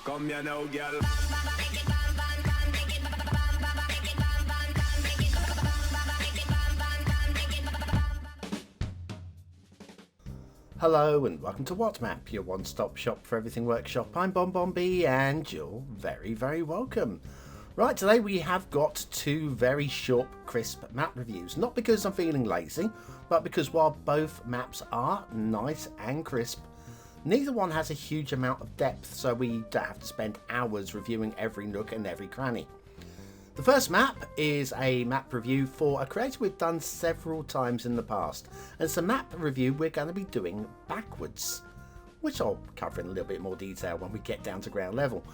Come here now, girl. Hello and welcome to What Map, your one-stop shop for everything workshop. I'm BonBonB and you're very, very welcome. Right, today we have got two very short, crisp map reviews. Not because I'm feeling lazy, but because while both maps are nice and crisp, neither one has a huge amount of depth, so we don't have to spend hours reviewing every nook and every cranny. The first map is a map review for a creator we've done several times in the past, and it's a map review we're going to be doing backwards, which I'll cover in a little bit more detail when we get down to ground level.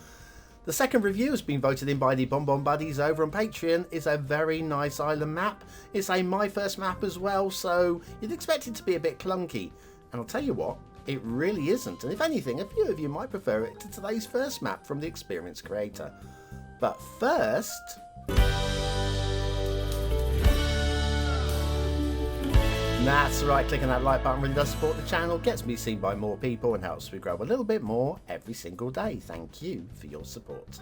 The second review has been voted in by the BonBon Buddies over on Patreon. It's a very nice island map. It's a my first map as well, so you'd expect it to be a bit clunky, and I'll tell you what, it really isn't, and if anything, a few of you might prefer it to today's first map from the experienced creator. But first, that's right, clicking that like button really does support the channel, gets me seen by more people and helps me grow a little bit more every single day. Thank you for your support.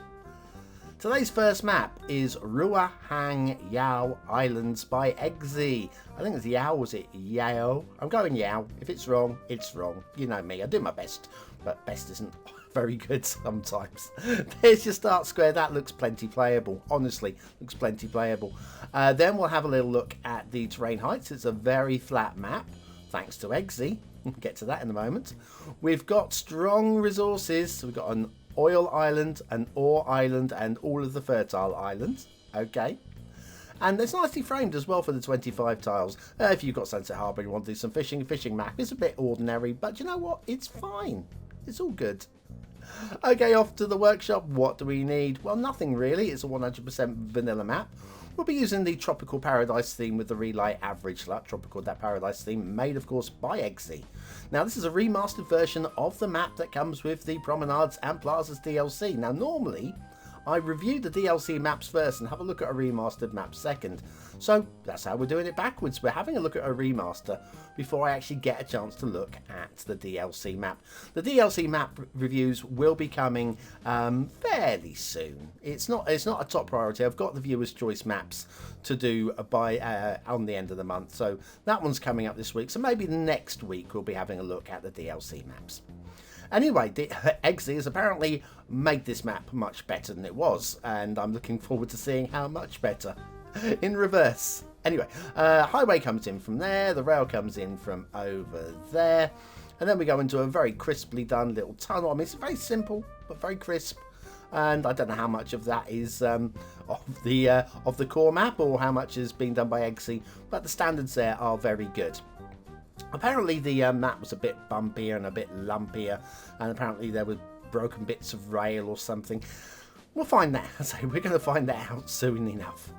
Today's first map is Ruahang Yao Islands by Eggsy. I think it's Yao, was it Yao? I'm going Yao. If it's wrong, it's wrong. You know me, I do my best, but best isn't very good sometimes. There's your start square. That looks plenty playable. Honestly, looks plenty playable. Then we'll have a little look at the terrain heights. It's a very flat map, thanks to Eggsy. We'll get to that in a moment. We've got strong resources. We've got an oil island, an ore island, and all of the fertile islands. Okay. And it's nicely framed as well for the 25 tiles. If you've got Sunset Harbour and you want to do some fishing, fishing map is a bit ordinary, but you know what? It's fine. It's all good. Okay, off to the workshop. What do we need? Well, nothing really. It's a 100% vanilla map. We'll be using the Tropical Paradise theme with the Relight Average Slut. Tropical That Paradise theme, made of course by Eggsy. Now this is a remastered version of the map that comes with the Promenades and Plazas DLC. Now normally I review the DLC maps first and have a look at a remastered map second. So that's how we're doing it backwards. We're having a look at a remaster before I actually get a chance to look at the DLC map. The DLC map reviews will be coming fairly soon. It's not a top priority. I've got the viewer's choice maps to do by on the end of the month. So that one's coming up this week. So maybe next week we'll be having a look at the DLC maps. Anyway, Eggsy has apparently made this map much better than it was, and I'm looking forward to seeing how much better in reverse. Anyway, highway comes in from there, the rail comes in from over there, and then we go into a very crisply done little tunnel. I mean, it's very simple, but very crisp, and I don't know how much of that is of the core map or how much is being done by Eggsy, but the standards there are very good. Apparently the map was a bit bumpier and a bit lumpier, and apparently there were broken bits of rail or something. We'll find that. So we're going to find that out soon enough.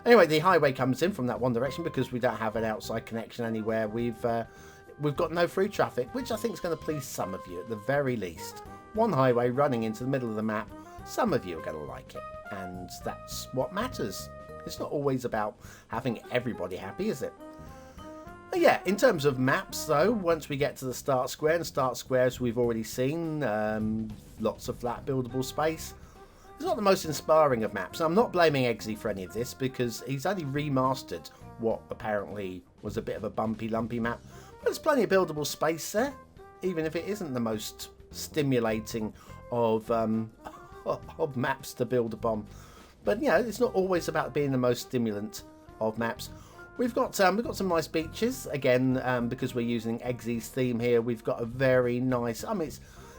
Anyway, the highway comes in from that one direction because we don't have an outside connection anywhere. We've got no through traffic, which I think is going to please some of you at the very least. One highway running into the middle of the map. Some of you are going to like it, and that's what matters. It's not always about having everybody happy, is it? Yeah, in terms of maps though, once we get to the start square, and start squares we've already seen, lots of flat buildable space. It's not the most inspiring of maps. Now, I'm not blaming Eggsy for any of this because he's only remastered what apparently was a bit of a bumpy, lumpy map. But there's plenty of buildable space there, even if it isn't the most stimulating of maps to build upon. But you know, it's not always about being the most stimulant of maps. We've got some nice beaches again because we're using Eggsy's theme here. We've got a very nice. I mean,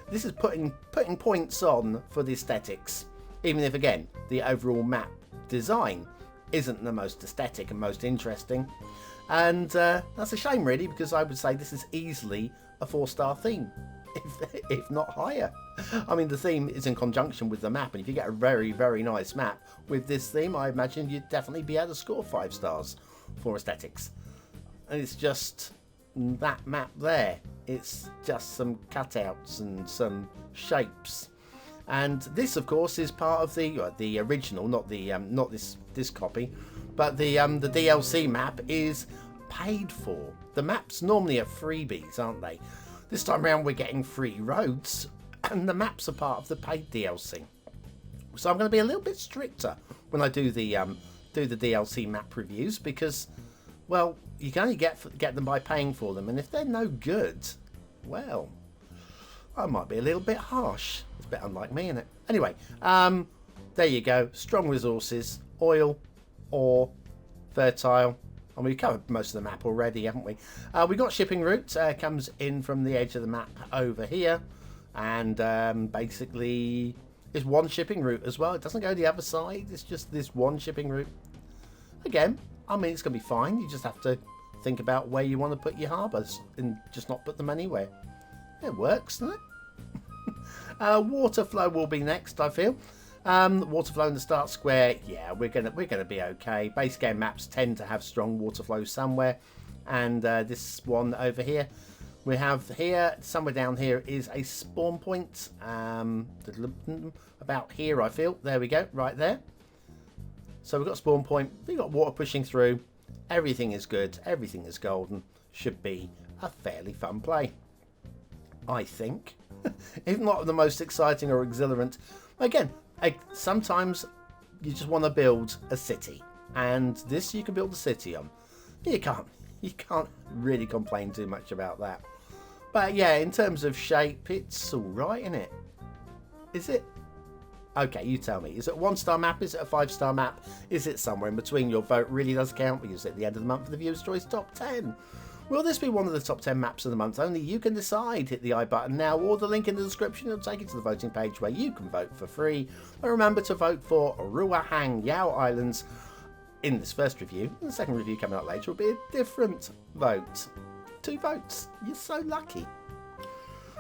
this is putting points on for the aesthetics, even if again the overall map design isn't the most aesthetic and most interesting. And that's a shame really, because I would say this is easily a 4-star theme, if not higher. I mean, the theme is in conjunction with the map, and if you get a very, very nice map with this theme, I imagine you'd definitely be able to score 5 stars for aesthetics. And it's just that map there. It's just some cutouts and some shapes. And this, of course, is part of the original, not this copy, but the DLC map is paid for. The maps normally are freebies, aren't they? This time around, we're getting free roads. and the maps are part of the paid DLC. So I'm going to be a little bit stricter when I do the DLC map reviews because, well, you can only get them by paying for them, and if they're no good, well, I might be a little bit harsh. It's a bit unlike me, isn't it? Anyway, there you go. Strong resources, oil, ore, fertile. And we've covered most of the map already, haven't we? We got shipping route. Comes in from the edge of the map over here. And basically, it's one shipping route as well. It doesn't go the other side. It's just this one shipping route. Again, I mean, it's going to be fine. You just have to think about where you want to put your harbours and just not put them anywhere. It works, doesn't it? Water flow will be next, I feel. Water flow in the start square, yeah, we're gonna be okay. Base game maps tend to have strong water flow somewhere, and this one over here, we have here somewhere down here is a spawn point. About here, I feel. There we go, right there. So we've got spawn point. We've got water pushing through. Everything is good. Everything is golden. Should be a fairly fun play, I think. If not the most exciting or exhilarant. Again, sometimes you just want to build a city, and this you can build a city on. You can't really complain too much about that. But yeah, in terms of shape, it's all right, isn't it? Is it? Okay, you tell me. Is it a 1-star map? Is it a 5-star map? Is it somewhere in between? Your vote really does count because at the end of the month for the Viewer's Choice Top 10. Will this be one of the top 10 maps of the month? Only you can decide. Hit the I button now or the link in the description. It'll take you to the voting page where you can vote for free. And remember to vote for Ruahang Yao Islands in this first review. And the second review coming up later will be a different vote. 2 votes. You're so lucky.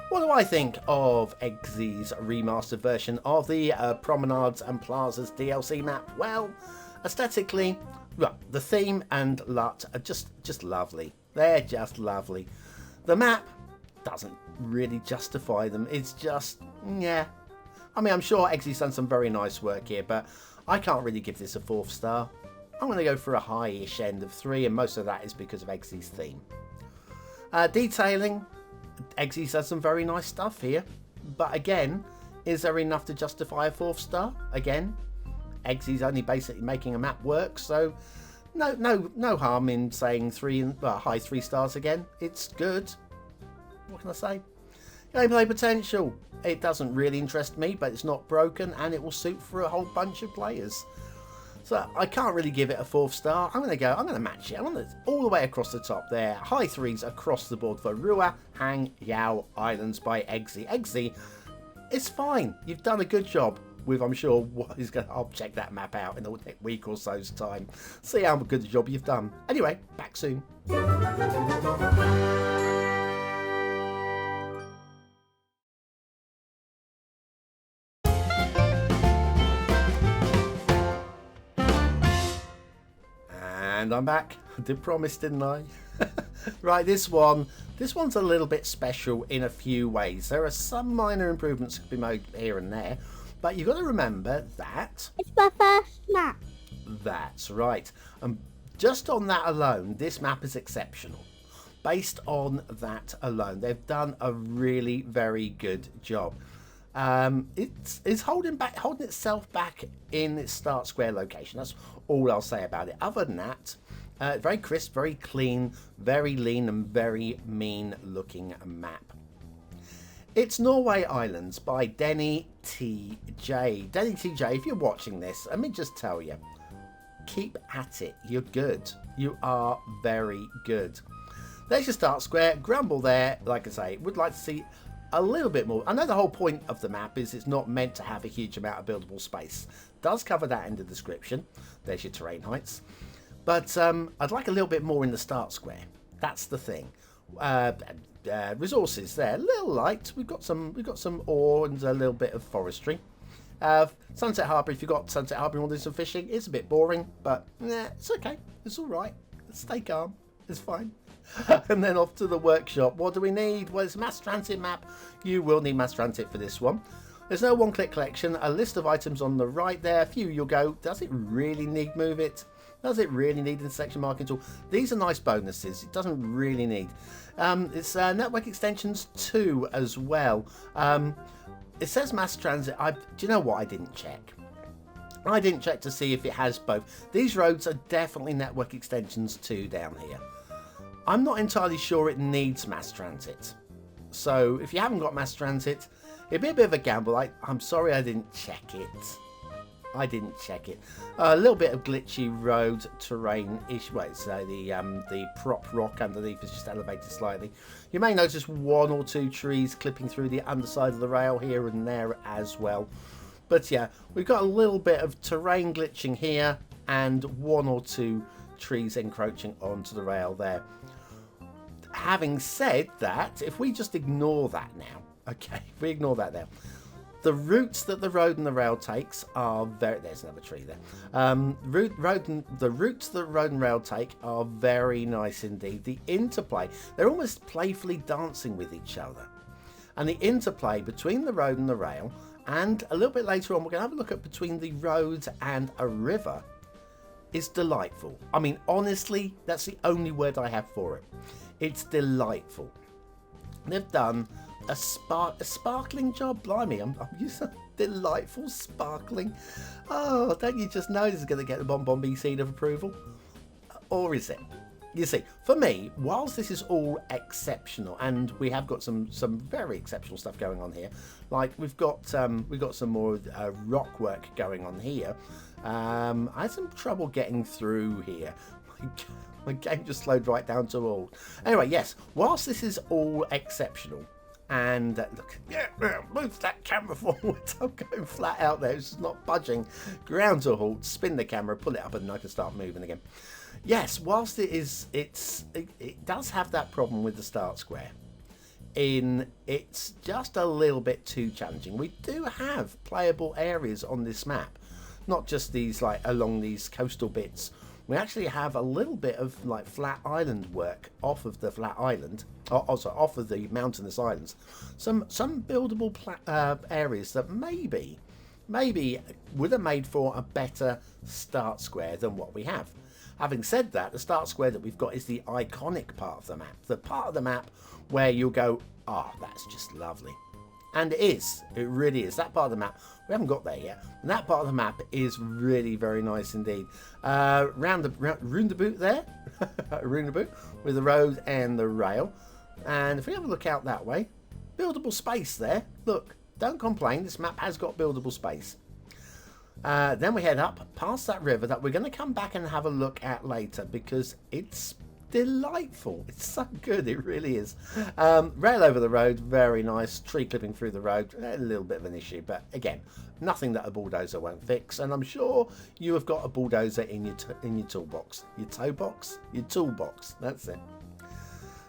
What do I think of Eggsy's remastered version of the Promenades and Plazas DLC map? Well, aesthetically, well, the theme and LUT are just lovely. They're just lovely. The map doesn't really justify them. It's just, yeah. I mean, I'm sure Eggsy's done some very nice work here, but I can't really give this a 4th star. I'm going to go for a high-ish end of 3, and most of that is because of Eggsy's theme. Detailing, Eggsy's does some very nice stuff here, but again, is there enough to justify a 4th star? Again, Eggsy's only basically making a map work, so no harm in saying high 3 stars again. It's good. What can I say? Gameplay potential. It doesn't really interest me, but it's not broken and it will suit for a whole bunch of players. So I can't really give it a 4th star. I'm going to match it. I'm going to all the way across the top there. High 3s across the board for Rua-Hang Yao Islands by Eggsy. Eggsy, it's fine. You've done a good job. With, I'm sure, I'll check that map out in a week or so's time. See how good a job you've done. Anyway, back soon. And I'm back. I did promise, didn't I? Right, this one's a little bit special in a few ways. There are some minor improvements that can be made here and there. But you've got to remember that it's my first map. That's right. And just on that alone, this map is exceptional. Based on that alone, they've done a really very good job. It's holding itself back in its start square location. That's all I'll say about it. Other than that, very crisp, very clean, very lean, and very mean looking map. It's Norway Islands by dennyTJ. dennyTJ, if you're watching this, let me just tell you, keep at it. You're good. You are very good. There's your start square. Grumble there. Like I say, would like to see a little bit more. I know the whole point of the map is it's not meant to have a huge amount of buildable space. Does cover that in the description. There's your terrain heights. But I'd like a little bit more in the start square. That's the thing. Resources there, a little light. We've got some ore and a little bit of forestry. Sunset Harbour, if you've got Sunset Harbour and want to do some fishing, it's a bit boring, but it's okay. It's all right. Stay calm. It's fine. And then off to the workshop. What do we need? Well, it's a mass transit map. You will need mass transit for this one. There's no one-click collection. A list of items on the right there. A few you'll go, does it really need move it? Does it really need intersection marking tool? These are nice bonuses. It doesn't really need. It's network extensions 2 as well. it says mass transit. Do you know what? I didn't check. I didn't check to see if it has both. These roads are definitely network extensions too down here. I'm not entirely sure it needs mass transit. So if you haven't got mass transit, it'd be a bit of a gamble. I'm sorry I didn't check it. I didn't check it. A little bit of glitchy road terrain-ish. Wait, so the prop rock underneath is just elevated slightly. You may notice one or two trees clipping through the underside of the rail here and there as well. But yeah, we've got a little bit of terrain glitching here and one or two trees encroaching onto the rail there. Having said that, if we just ignore that now, okay, if we ignore that now, the routes that the road and the rail takes are very... There's another tree there. The routes that road and rail take are very nice indeed. The interplay, they're almost playfully dancing with each other. And the interplay between the road and the rail, and a little bit later on, we're going to have a look at between the road and a river, is delightful. I mean, honestly, that's the only word I have for it. It's delightful. They've done a sparkling job. Blimey, I'm using delightful, sparkling. Oh, don't you just know this is going to get the BonBonB seal of approval? Or is it? You see, for me, whilst this is all exceptional, and we have got some very exceptional stuff going on here, like we've got some more rock work going on here. I had some trouble getting through here. My game just slowed right down to all. Anyway, yes, whilst this is all exceptional, and look, yeah, move that camera forward. I'm going flat out there. It's just not budging. Ground to a halt. Spin the camera, pull it up, and I can start moving again. Yes, whilst it does have that problem with the start square. It's just a little bit too challenging. We do have playable areas on this map, not just these like along these coastal bits. We actually have a little bit of like flat island work off of the flat island, also off of the mountainous islands. Some buildable areas that maybe would have made for a better start square than what we have. Having said that, the start square that we've got is the iconic part of the map. The part of the map where you'll go, oh, that's just lovely. And it is. It really is. That part of the map, we haven't got there yet. And that part of the map is really very nice indeed. Roundabout there. Roundabout with the road and the rail. And if we have a look out that way, buildable space there. Look, don't complain. This map has got buildable space. Then we head up past that river that we're going to come back and have a look at later because it's delightful. It's so good, it really is. Rail over the road, very nice. Tree clipping through the road, a little bit of an issue, but again, nothing that a bulldozer won't fix. And I'm sure you have got a bulldozer in your toolbox. Your toe box? Your toolbox. That's it.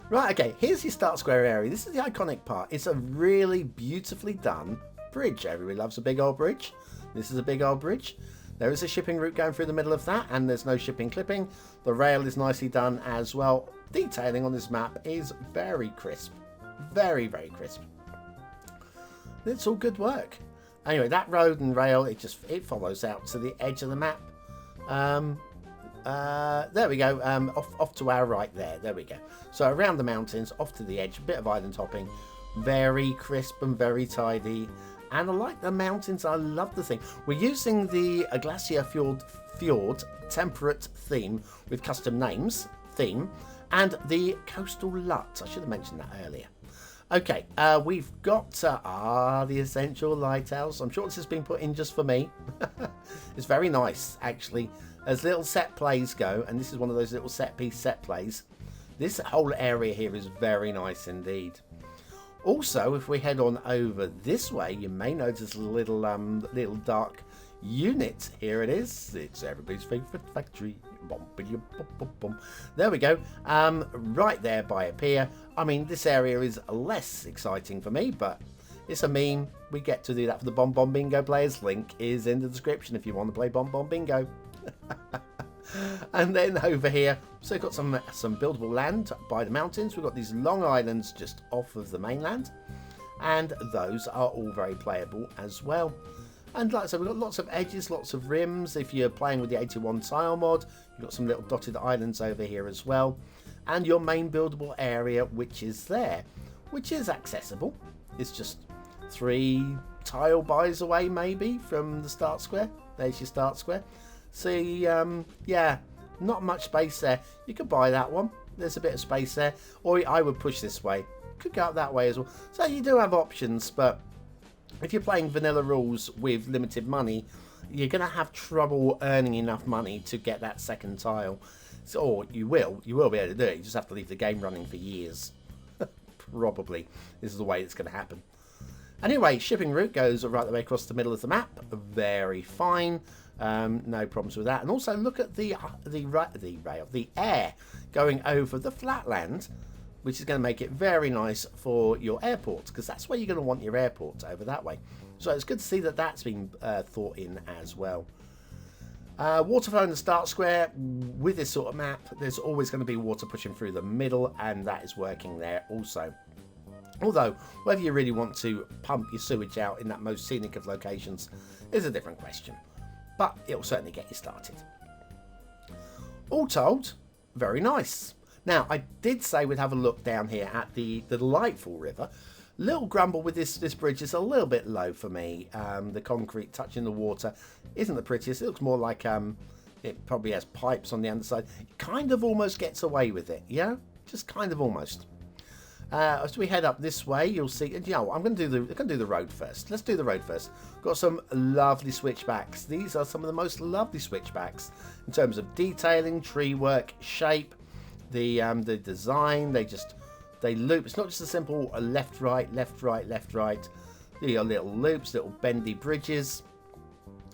Right, okay, here's your start square area. This is the iconic part. It's a really beautifully done bridge. Everybody loves a big old bridge. This is a big old bridge. There is a shipping route going through the middle of that, and there's no shipping clipping. The rail is nicely done as well. Detailing on this map is very crisp. Very, very crisp. It's all good work. Anyway, that road and rail, it follows out to the edge of the map. There we go. Off to our right there. There we go. So around the mountains, off to the edge, a bit of island hopping. Very crisp and very tidy. And I like the mountains. I love the thing. We're using the Glacier Fjord temperate theme with custom names theme and the coastal LUT. I should have mentioned that earlier. Okay, we've got the Essential Lighthouse. I'm sure this has been put in just for me. It's very nice, actually. As little set plays go, and this is one of those little set plays, this whole area here is very nice indeed. Also, if we head on over this way, you may notice a little dark unit. Here it is. It's everybody's favourite factory. There we go. Right there by a pier. I mean, this area is less exciting for me, but it's a meme. We get to do that for the BonBonBingo players. Link is in the description if you want to play BonBonBingo. And then over here, so we've got some buildable land by the mountains. We've got these long islands just off of the mainland, and those are all very playable as well. And like I said, we've got lots of edges, lots of rims. If you're playing with the 81 tile mod, you've got some little dotted islands over here as well, and your main buildable area, which is there, which is accessible. It's just 3 tile buys away maybe from the start square. There's your start square. See, yeah, not much space there. You could buy that one. There's a bit of space there. Or I would push this way. Could go up that way as well. So you do have options, but if you're playing vanilla rules with limited money, you're going to have trouble earning enough money to get that second tile. So, or you will be able to do it. You just have to leave the game running for years. Probably. This is the way it's going to happen. Anyway, shipping route goes right the way across the middle of the map. Very fine. No problems with that. And also look at the air going over the flatland, which is going to make it very nice for your airport, because that's where you're going to want your airport, over that way. So it's good to see that that's been thought in as well. Water flow in the start square. With this sort of map, there's always going to be water pushing through the middle, and that is working there also. Although, whether you really want to pump your sewage out in that most scenic of locations is a different question. But it'll certainly get you started. All told, very nice. Now, I did say we'd have a look down here at the delightful river. Little grumble with this bridge is a little bit low for me. The concrete touching the water isn't the prettiest. It looks more like it probably has pipes on the underside. It kind of almost gets away with it, yeah? Just kind of almost. As we head up this way, you'll see. You know, I'm going to do the road first. Let's do the road first. Got some lovely switchbacks. These are some of the most lovely switchbacks in terms of detailing, tree work, shape, the design. They loop. It's not just a simple left, right, left, right, left, right. Your little loops, little bendy bridges.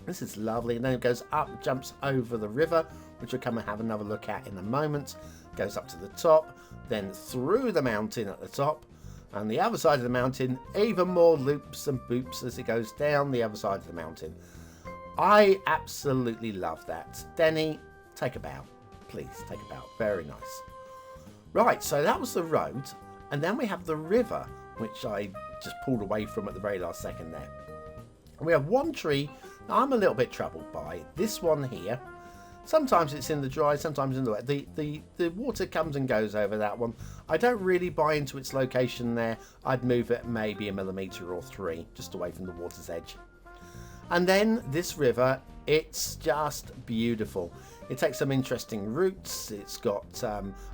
This is lovely. And then it goes up, jumps over the river, which we'll come and have another look at in a moment. Goes up to the top, then through the mountain at the top, and the other side of the mountain, even more loops and boops as it goes down the other side of the mountain. I absolutely love that. Denny, take a bow. Please, take a bow. Very nice. Right, so that was the road, and then we have the river, which I just pulled away from at the very last second there. We have one tree that I'm a little bit troubled by. This one here. Sometimes it's in the dry, sometimes in the wet. The water comes and goes over that one. I don't really buy into its location there. I'd move it maybe a millimetre or 3, just away from the water's edge. And then this river, it's just beautiful. It takes some interesting routes. It's got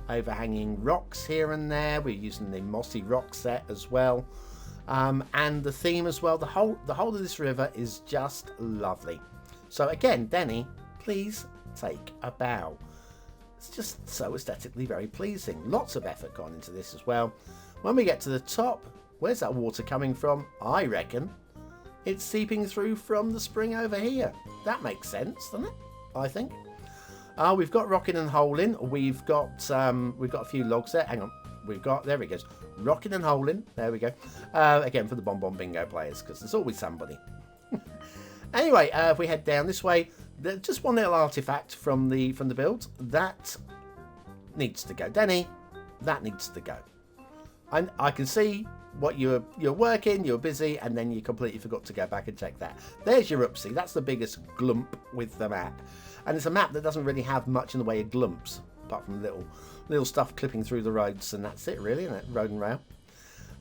overhanging rocks here and there. We're using the mossy rock set as well. And the theme as well. The whole of this river is just lovely. So again, Denny, please take a bow. It's just so aesthetically very pleasing. Lots of effort gone into this as well. When we get to the top, where's that water coming from? I reckon it's seeping through from the spring over here. That makes sense, doesn't it? I think. We've got rocking and holing. We've got a few logs there. Hang on. There it goes. Rocking and holing. There we go. Again, for the BonBonBingo players, because there's always somebody. Anyway, if we head down this way, there's just one little artifact from the build that needs to go. Denny, that needs to go. I can see what you're working, you're busy, and then you completely forgot to go back and check that. There's your oopsie. That's the biggest glump with the map, and it's a map that doesn't really have much in the way of glumps, apart from little stuff clipping through the roads, and that's it really, isn't it? Road and rail.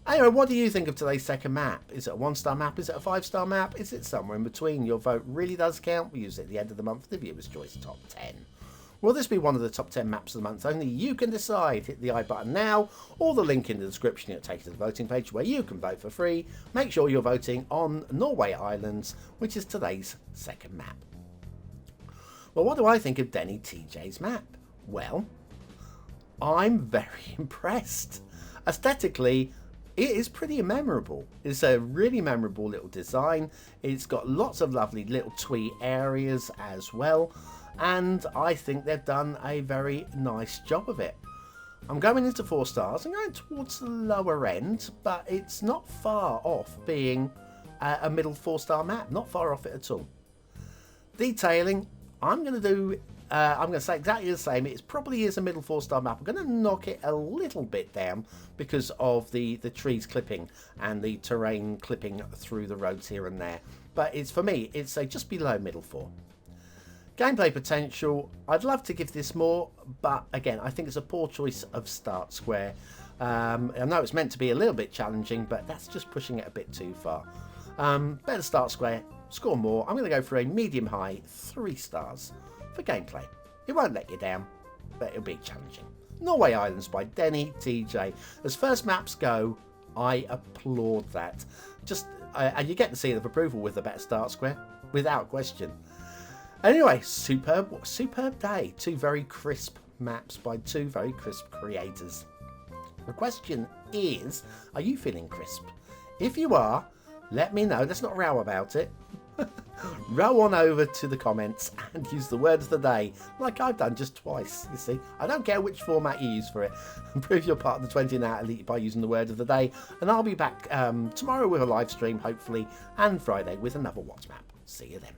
Anyway, what do you think of today's second map? Is it a 1-star map? Is it a 5-star map? Is it somewhere in between? Your vote really does count. We use it at the end of the month for the Viewer's Choice Top 10. Will this be one of the top 10 maps of the month? Only you can decide. Hit the I button now, or the link in the description. It'll take you to the voting page where you can vote for free. Make sure you're voting on Norway Islands, which is today's second map. Well, what do I think of dennyTJ's map? Well, I'm very impressed. Aesthetically, it is pretty memorable. It's a really memorable little design. It's got lots of lovely little twee areas as well. And I think they've done a very nice job of it. I'm going into 4 stars. I'm going towards the lower end, but it's not far off being a middle 4-star map. Not far off it at all. Detailing, I'm going to say exactly the same. It probably is a middle 4-star map. I'm going to knock it a little bit down because of the trees clipping and the terrain clipping through the roads here and there. But for me, it's just below middle 4. Gameplay potential, I'd love to give this more, but again, I think it's a poor choice of start square. I know it's meant to be a little bit challenging, but that's just pushing it a bit too far. Better start square, score more. I'm going to go for a medium high, 3 stars for gameplay. It won't let you down, but it'll be challenging. Norway Islands by dennyTJ. As first maps go, I applaud that. And you get the seal of approval with the better start square, without question. Anyway, superb day. 2 very crisp maps by 2 very crisp creators. The question is, are you feeling crisp? If you are, let me know. Let's not row about it. Row on over to the comments and use the word of the day, like I've done just twice. You see, I don't care which format you use for it. Prove you're part of the 20 and out elite by using the word of the day. And I'll be back tomorrow with a live stream, hopefully, and Friday with another Watch map. See you then.